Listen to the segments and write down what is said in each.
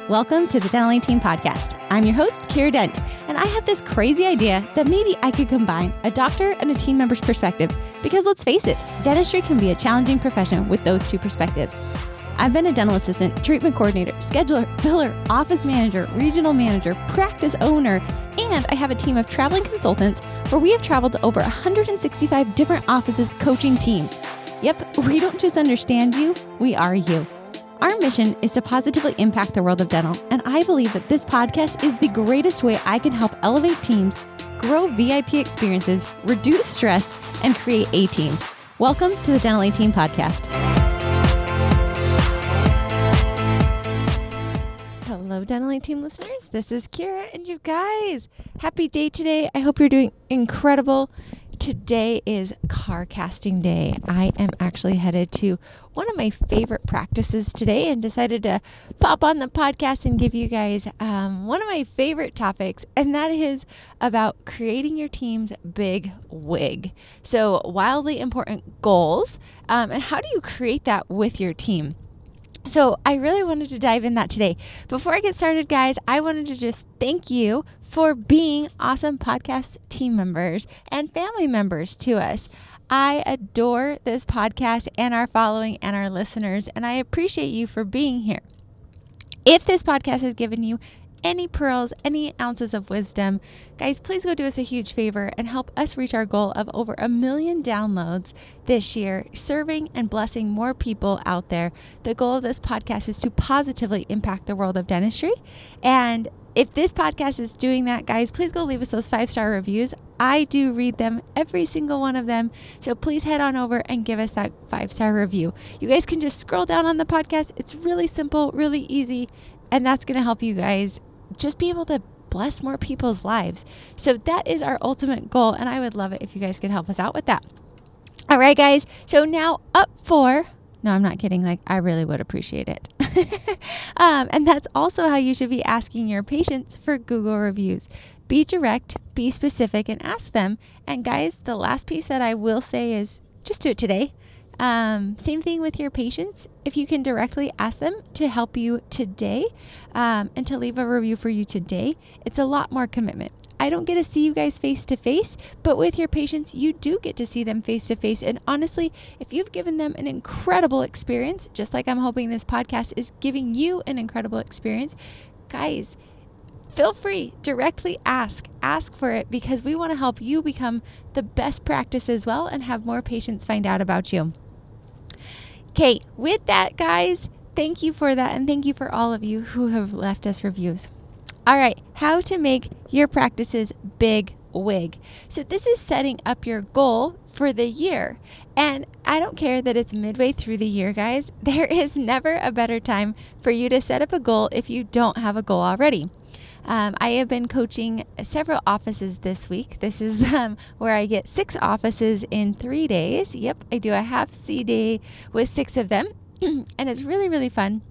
Welcome to the Dental Team Podcast. I'm your host, Kiera Dent, and I have this crazy idea that maybe I could combine a doctor and a team member's perspective because let's face it, dentistry can be a challenging profession with those two perspectives. I've been a dental assistant, treatment coordinator, scheduler, biller, office manager, regional manager, practice owner, and I have a team of traveling consultants where we have traveled to over 165 different offices coaching teams. Yep, we don't just understand you, we are you. Our mission is to positively impact the world of dental, and I believe that this podcast is the greatest way I can help elevate teams, grow VIP experiences, reduce stress, and create A-teams. Welcome to the Dental Team Podcast. Hello, Dental Team listeners. This is Kiera, and you guys, happy day today. I hope you're doing incredible. Today is car casting day. I am actually headed to one of my favorite practices today and decided to pop on the podcast and give you guys one of my favorite topics, and that is about creating your team's big WIG. So wildly important goals, and how do you create that with your team? So I really wanted to dive in that today. Before I get started, guys, I wanted to just thank you for being awesome podcast team members and family members to us. I adore this podcast and our following and our listeners, and I appreciate you for being here. If this podcast has given you any pearls, any ounces of wisdom, guys, please go do us a huge favor and help us reach our goal of over 1 million downloads this year, serving and blessing more people out there. The goal of this podcast is to positively impact the world of dentistry. And if this podcast is doing that, guys, please go leave us those 5-star reviews. I do read them, every single one of them. So please head on over and give us that 5-star review. You guys can just scroll down on the podcast. It's really simple, really easy, and that's going to help you guys just be able to bless more people's lives. So that is our ultimate goal, and I would love it if you guys could help us out with that. All right, guys. So now no, I'm not kidding. I really would appreciate it. And that's also how you should be asking your patients for Google reviews. Be direct, be specific, and ask them. And guys, the last piece that I will say is just do it today. Same thing with your patients. If you can directly ask them to help you today, and to leave a review for you today, it's a lot more commitment. I don't get to see you guys face to face, but with your patients, you do get to see them face to face. And honestly, if you've given them an incredible experience, just like I'm hoping this podcast is giving you an incredible experience, guys, feel free, directly ask for it, because we want to help you become the best practice as well and have more patients find out about you. Okay, with that, guys, thank you for that. And thank you for all of you who have left us reviews. All right, how to make your practice's big WIG. So this is setting up your goal for the year. And I don't care that it's midway through the year, guys. There is never a better time for you to set up a goal if you don't have a goal already. I have been coaching several offices this week. This is where I get 6 offices in 3 days. Yep, I do a half C day with 6 of them. And it's really, really fun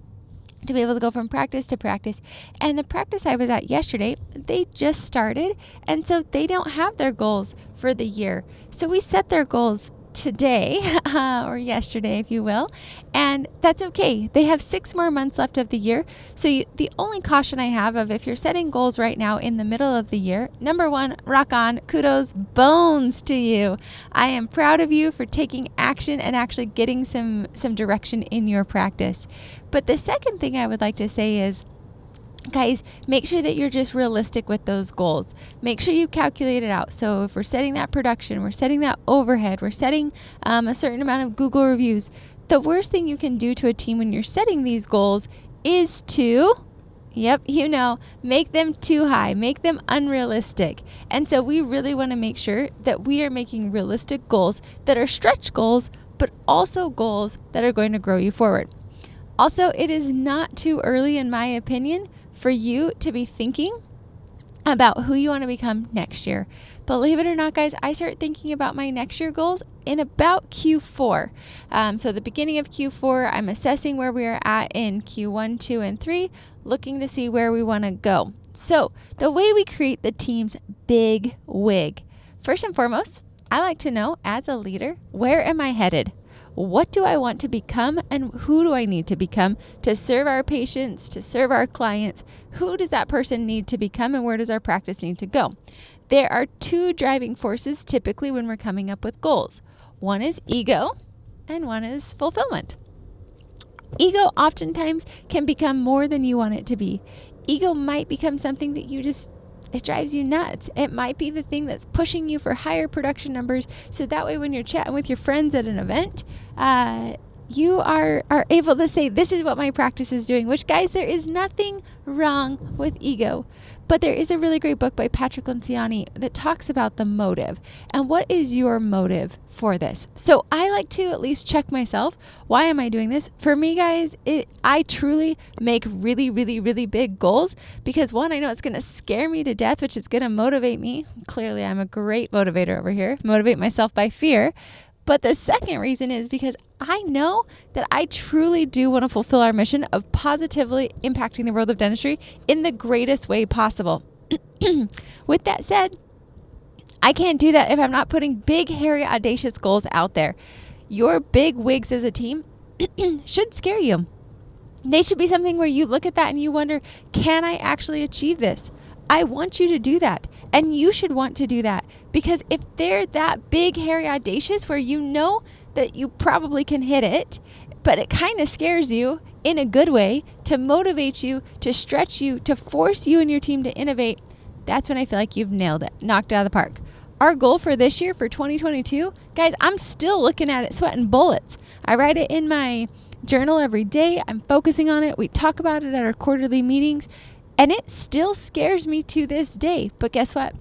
to be able to go from practice to practice. And the practice I was at yesterday, they just started, and so they don't have their goals for the year. So we set their goals today, or yesterday, if you will, and that's okay. They have 6 more months left of the year. So the only caution I have of if you're setting goals right now in the middle of the year, number 1, rock on, kudos, bones to you. I am proud of you for taking action and actually getting some direction in your practice. But the second thing I would like to say is, guys, make sure that you're just realistic with those goals. Make sure you calculate it out. So if we're setting that production, we're setting that overhead, we're setting a certain amount of Google reviews, the worst thing you can do to a team when you're setting these goals is to, make them too high, make them unrealistic. And so we really want to make sure that we are making realistic goals that are stretch goals, but also goals that are going to grow you forward. Also, it is not too early, in my opinion, for you to be thinking about who you want to become next year. Believe it or not, guys, I start thinking about my next year goals in about Q4. So the beginning of Q4, I'm assessing where we are at in Q1, 2, and 3, looking to see where we want to go. So the way we create the team's big WIG. First and foremost, I like to know, as a leader, where am I headed? what do I want to become and who do I need to become to serve our patients, to serve our clients? Who does that person need to become and where does our practice need to go? There are two driving forces typically when we're coming up with goals. One is ego and one is fulfillment. Ego oftentimes can become more than you want it to be. Ego might become something that it drives you nuts. It might be the thing that's pushing you for higher production numbers. So that way when you're chatting with your friends at an event, you are able to say, this is what my practice is doing, which, guys, there is nothing wrong with ego. But there is a really great book by Patrick Lenciani that talks about the motive and what is your motive for this. So I like to at least check myself. Why am I doing this? For me, guys, I truly make really, really, really big goals because one, I know it's going to scare me to death, which is going to motivate me. Clearly, I'm a great motivator over here. Motivate myself by fear. But the second reason is because I know that I truly do want to fulfill our mission of positively impacting the world of dentistry in the greatest way possible. With that said, I can't do that if I'm not putting big, hairy, audacious goals out there. Your big WIGs as a team should scare you. They should be something where you look at that and you wonder, can I actually achieve this? I want you to do that. And you should want to do that. Because if they're that big, hairy, audacious, where you know that you probably can hit it, but it kind of scares you in a good way to motivate you, to stretch you, to force you and your team to innovate, that's when I feel like you've nailed it, knocked it out of the park. Our goal for this year, for 2022, guys, I'm still looking at it, sweating bullets. I write it in my journal every day. I'm focusing on it. We talk about it at our quarterly meetings. And it still scares me to this day. But guess what?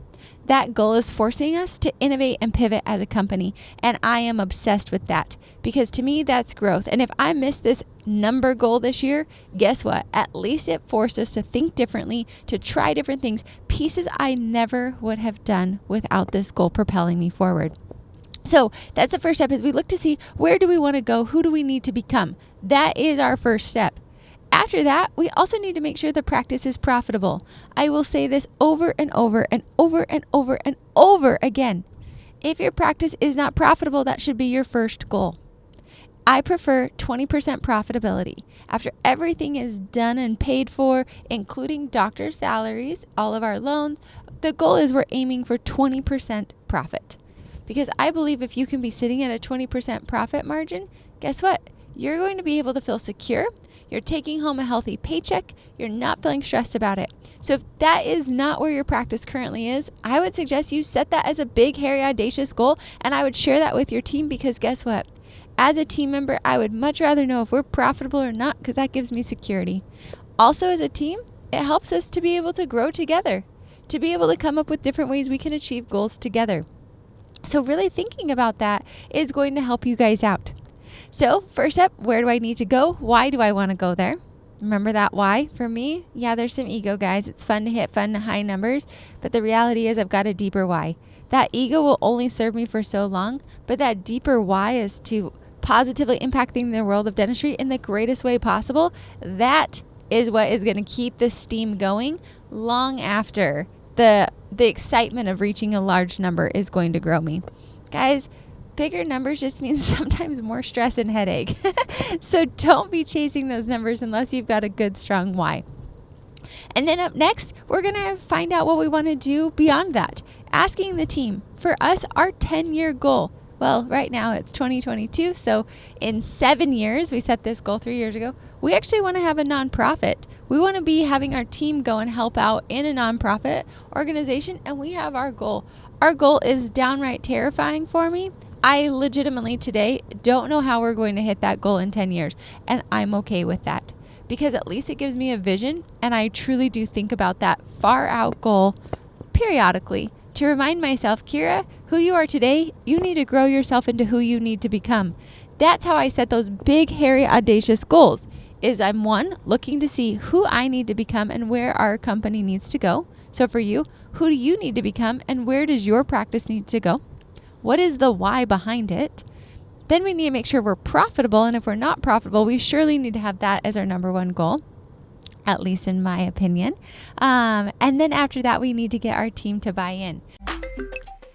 That goal is forcing us to innovate and pivot as a company. And I am obsessed with that because to me, that's growth. And if I miss this number goal this year, guess what? At least it forced us to think differently, to try different things, pieces I never would have done without this goal propelling me forward. So that's the first step is we look to see where do we want to go? Who do we need to become? That is our first step. After that, we also need to make sure the practice is profitable. I will say this over and over and over and over and over again. If your practice is not profitable, that should be your first goal. I prefer 20% profitability. After everything is done and paid for, including doctor salaries, all of our loans, the goal is we're aiming for 20% profit. Because I believe if you can be sitting at a 20% profit margin, guess what? You're going to be able to feel secure. You're taking home a healthy paycheck. You're not feeling stressed about it. So if that is not where your practice currently is, I would suggest you set that as a big, hairy, audacious goal. And I would share that with your team because guess what? As a team member, I would much rather know if we're profitable or not because that gives me security. Also, as a team, it helps us to be able to grow together, to be able to come up with different ways we can achieve goals together. So really thinking about that is going to help you guys out. So first up, where do I need to go? Why do I want to go there? Remember that why? For me, yeah, there's some ego, guys. It's fun to hit fun high numbers, but the reality is I've got a deeper why. That ego will only serve me for so long, but that deeper why is to positively impacting the world of dentistry in the greatest way possible. That is what is going to keep the steam going long after the excitement of reaching a large number is going to grow me. Guys, bigger numbers just means sometimes more stress and headache. So don't be chasing those numbers unless you've got a good, strong why. And then up next, we're going to find out what we want to do beyond that. Asking the team, for us, our 10-year goal. Well, right now it's 2022. So in 7 years, we set this goal 3 years ago. We actually want to have a nonprofit. We want to be having our team go and help out in a nonprofit organization. And we have our goal. Our goal is downright terrifying for me. I legitimately today don't know how we're going to hit that goal in 10 years. And I'm okay with that because at least it gives me a vision. And I truly do think about that far out goal periodically to remind myself, Kiera, who you are today, you need to grow yourself into who you need to become. That's how I set those big, hairy, audacious goals. Is I'm one, looking to see who I need to become and where our company needs to go. So for you, who do you need to become and where does your practice need to go? What is the why behind it? Then we need to make sure we're profitable. And if we're not profitable, we surely need to have that as our number one goal, at least in my opinion. And then after that, we need to get our team to buy in.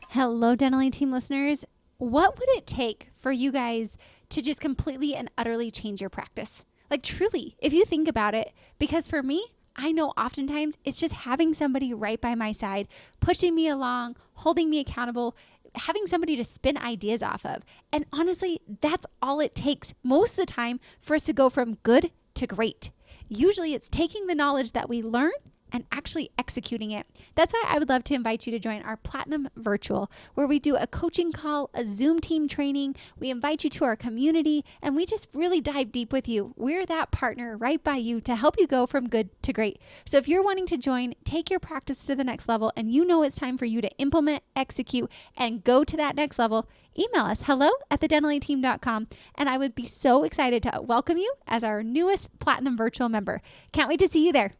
Hello, Dental team listeners. what would it take for you guys to just completely and utterly change your practice? Like truly, if you think about it, because for me, I know oftentimes it's just having somebody right by my side, pushing me along, holding me accountable, having somebody to spin ideas off of. And honestly, that's all it takes most of the time for us to go from good to great. Usually it's taking the knowledge that we learn and actually executing it. That's why I would love to invite you to join our Platinum Virtual, where we do a coaching call, a Zoom team training. We invite you to our community, and we just really dive deep with you. We're that partner right by you to help you go from good to great. So if you're wanting to join, take your practice to the next level, and you know it's time for you to implement, execute, and go to that next level, email us hello@thedentalateam.com, and I would be so excited to welcome you as our newest Platinum Virtual member. Can't wait to see you there.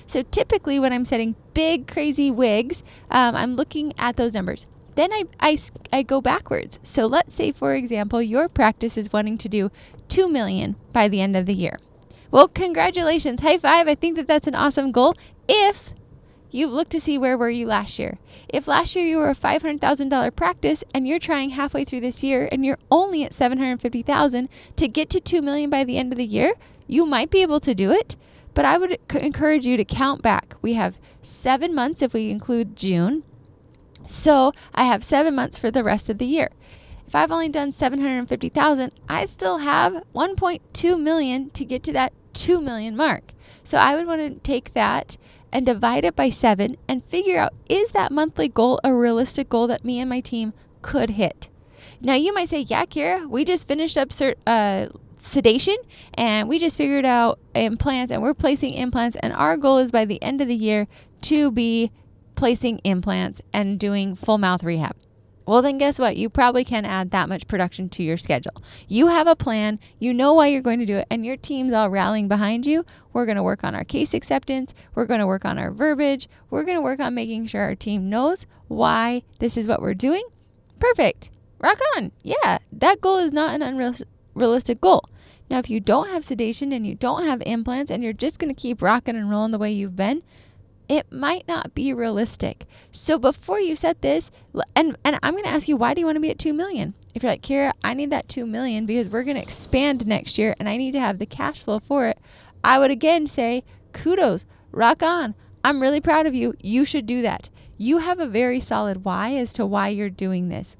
So typically when I'm setting big, crazy WIGs, I'm looking at those numbers. Then I go backwards. So let's say, for example, your practice is wanting to do 2 million by the end of the year. Well, congratulations. High five. I think that that's an awesome goal. If you've looked to see where were you last year. If last year you were a $500,000 practice and you're trying halfway through this year and you're only at $750,000 to get to 2 million by the end of the year, you might be able to do it, but I would encourage you to count back. We have 7 months if we include June. So I have 7 months for the rest of the year. If I've only done 750,000, I still have 1.2 million to get to that 2 million mark. So I would want to take that and divide it by 7 and figure out, is that monthly goal a realistic goal that me and my team could hit? Now you might say, yeah, Kiera, we just finished up sedation and we just figured out implants and we're placing implants, and our goal is by the end of the year to be placing implants and doing full mouth rehab. Well, then guess what? You probably can't add that much production to your schedule. You have a plan, you know why you're going to do it, and your team's all rallying behind you. We're going to work on our case acceptance. We're going to work on our verbiage. We're going to work on making sure our team knows why this is what we're doing. Perfect. Rock on. Yeah, that goal is not an unrealistic goal. Now, if you don't have sedation and you don't have implants and you're just going to keep rocking and rolling the way you've been, it might not be realistic. So before you set this, and I'm going to ask you, why do you want to be at 2 million? If you're like, Kiera, I need that 2 million because we're going to expand next year and I need to have the cash flow for it, I would again say, kudos, rock on. I'm really proud of you. You should do that. You have a very solid why as to why you're doing this.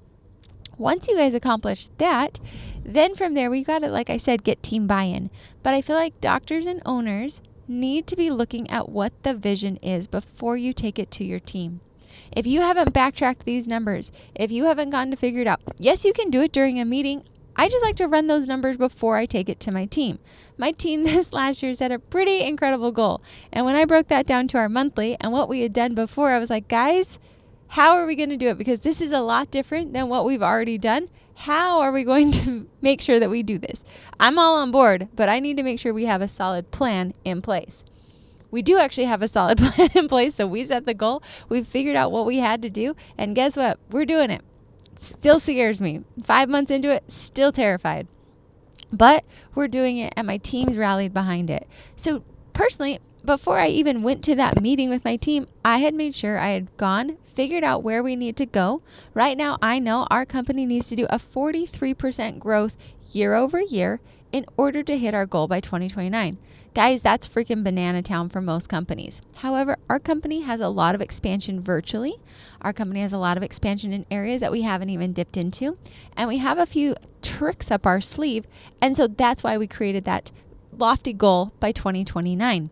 Once you guys accomplish that, then from there, we got to, like I said, get team buy-in. But I feel like doctors and owners need to be looking at what the vision is before you take it to your team. If you haven't backtracked these numbers, if you haven't gone to figure it out, yes, you can do it during a meeting. I just like to run those numbers before I take it to my team. My team this last year set a pretty incredible goal. And when I broke that down to our monthly and what we had done before, I was like, guys, how are we going to do it? Because this is a lot different than what we've already done. How are we going to make sure that we do this? I'm all on board, but I need to make sure we have a solid plan in place. We do actually have a solid plan in place. So we set the goal. We've figured out what we had to do. And guess what? We're doing it. Still scares me. 5 months into it, still terrified. But we're doing it and my team's rallied behind it. So personally, before I even went to that meeting with my team, I had made sure I had gone, figured out where we need to go. Right now, I know our company needs to do a 43% growth year over year in order to hit our goal by 2029. Guys, that's freaking banana town for most companies. However, our company has a lot of expansion virtually. Our company has a lot of expansion in areas that we haven't even dipped into. And we have a few tricks up our sleeve. And so that's why we created that lofty goal by 2029.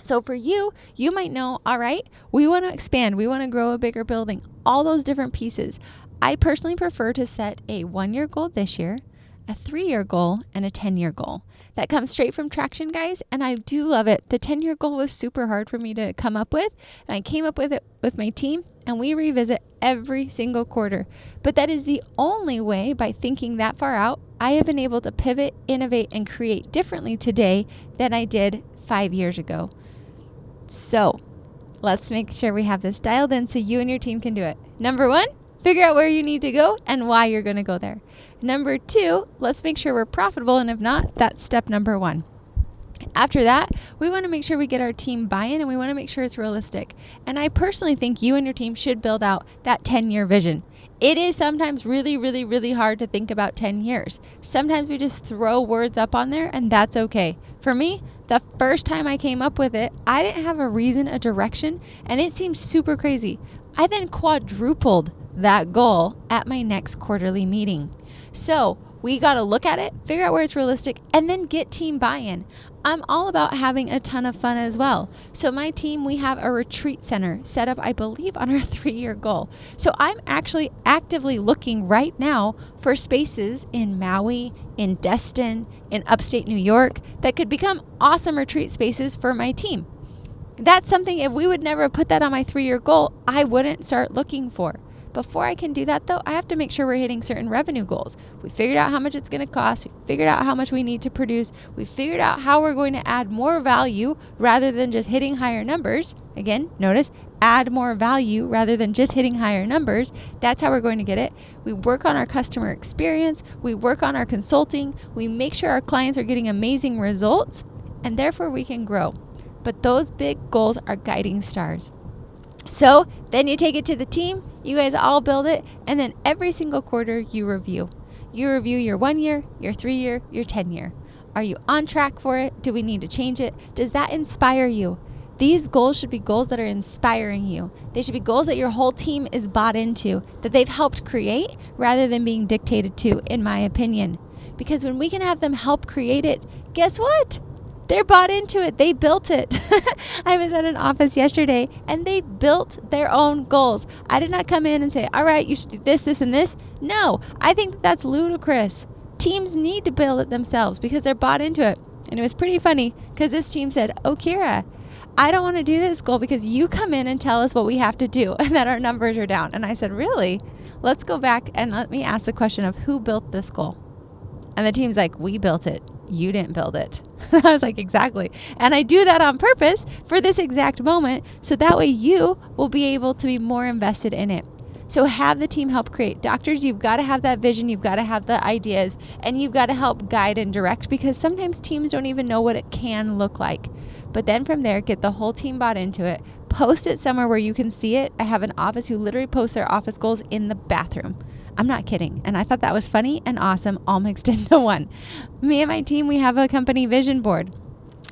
So for you, you might know, all right, we want to expand. We want to grow a bigger building, all those different pieces. I personally prefer to set a 1-year goal this year, a 3-year goal, and a 10-year goal. That comes straight from Traction, guys, and I do love it. The 10-year goal was super hard for me to come up with, and I came up with it with my team, and we revisit every single quarter. But that is the only way, by thinking that far out, I have been able to pivot, innovate, and create differently today than I did 5 years ago. So let's make sure we have this dialed in so you and your team can do it. Number 1, figure out where you need to go and why you're going to go there. Number 2, let's make sure we're profitable. And if not, that's step number 1. After that, we want to make sure we get our team buy-in, and we want to make sure it's realistic. And I personally think you and your team should build out that 10-year vision. It is sometimes really, really, really hard to think about 10 years. Sometimes we just throw words up on there, and that's okay. For me, the first time I came up with it, I didn't have a reason, a direction, and it seemed super crazy. I then quadrupled that goal at my next quarterly meeting. So we got to look at it, figure out where it's realistic, and then get team buy-in. I'm all about having a ton of fun as well. So my team, we have a retreat center set up, I believe, on our 3-year goal. So I'm actually actively looking right now for spaces in Maui, in Destin, in upstate New York that could become awesome retreat spaces for my team. That's something, if we would never put that on my 3-year goal, I wouldn't start looking for. Before I can do that, though, I have to make sure we're hitting certain revenue goals. We figured out how much it's going to cost. We figured out how much we need to produce. We figured out how we're going to add more value rather than just hitting higher numbers. Again, notice, add more value rather than just hitting higher numbers. That's how we're going to get it. We work on our customer experience. We work on our consulting. We make sure our clients are getting amazing results, and therefore we can grow. But those big goals are guiding stars. So then you take it to the team, you guys all build it, and then every single quarter you review. You review your 1 year, your 3 year, your 10 year. Are you on track for it? Do we need to change it? Does that inspire you? These goals should be goals that are inspiring you. They should be goals that your whole team is bought into, that they've helped create rather than being dictated to, in my opinion. Because when we can have them help create it, guess what? They're bought into it. They built it. I was at an office yesterday and they built their own goals. I did not come in and say, all right, you should do this, this, and this. No, I think that's ludicrous. Teams need to build it themselves because they're bought into it. And it was pretty funny because this team said, oh, Kiera, I don't want to do this goal because you come in and tell us what we have to do and that our numbers are down. And I said, really? Let's go back and let me ask the question of who built this goal. And the team's like, we built it. You didn't build it. I was like, exactly. And I do that on purpose for this exact moment. So that way you will be able to be more invested in it. So have the team help create. Doctors, you've got to have that vision. You've got to have the ideas and you've got to help guide and direct because sometimes teams don't even know what it can look like. But then from there, get the whole team bought into it. Post it somewhere where you can see it. I have an office who literally posts their office goals in the bathroom. I'm not kidding. And I thought that was funny and awesome, all mixed into one. Me and my team, we have a company vision board.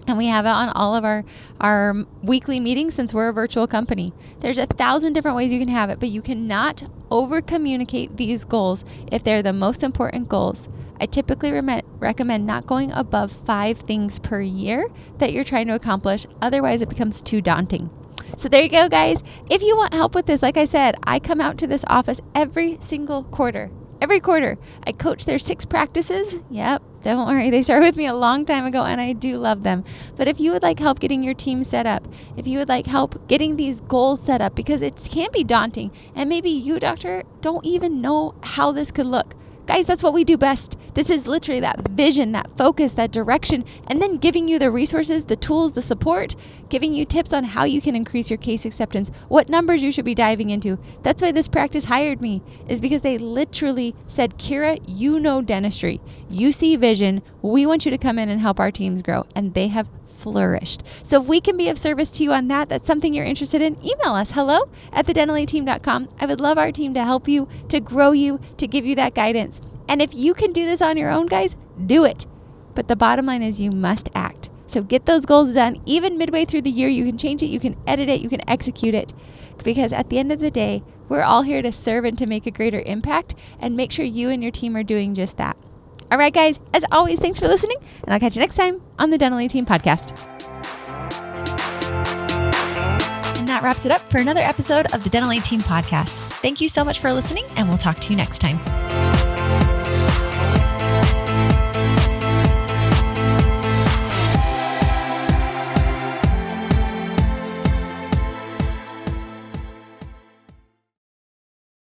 And we have it on all of our weekly meetings since we're a virtual company. There's 1,000 different ways you can have it, but you cannot over communicate these goals if they're the most important goals. I typically recommend not going above 5 things per year that you're trying to accomplish. Otherwise, it becomes too daunting. So there you go, guys. If you want help with this, like I said, I come out to this office every single quarter. Every quarter. I coach their 6 practices. Yep, don't worry. They started with me a long time ago, and I do love them. But if you would like help getting your team set up, if you would like help getting these goals set up, because it can be daunting, and maybe you, doctor, don't even know how this could look. Guys, that's what we do best. This is literally that vision, that focus, that direction, and then giving you the resources, the tools, the support, giving you tips on how you can increase your case acceptance, what numbers you should be diving into. That's why this practice hired me, is because they literally said, Kiera, you know dentistry. You see vision. We want you to come in and help our teams grow. And they have flourished. So if we can be of service to you on that, that's something you're interested in, email us, hello@thedentalateam.com. I would love our team to help you, to grow you, to give you that guidance. And if you can do this on your own, guys, do it. But the bottom line is you must act. So get those goals done. Even midway through the year, you can change it, you can edit it, you can execute it. Because at the end of the day, we're all here to serve and to make a greater impact and make sure you and your team are doing just that. All right, guys, as always, thanks for listening, and I'll catch you next time on the Dental A Team Podcast. And that wraps it up for another episode of the Dental A Team Podcast. Thank you so much for listening, and we'll talk to you next time.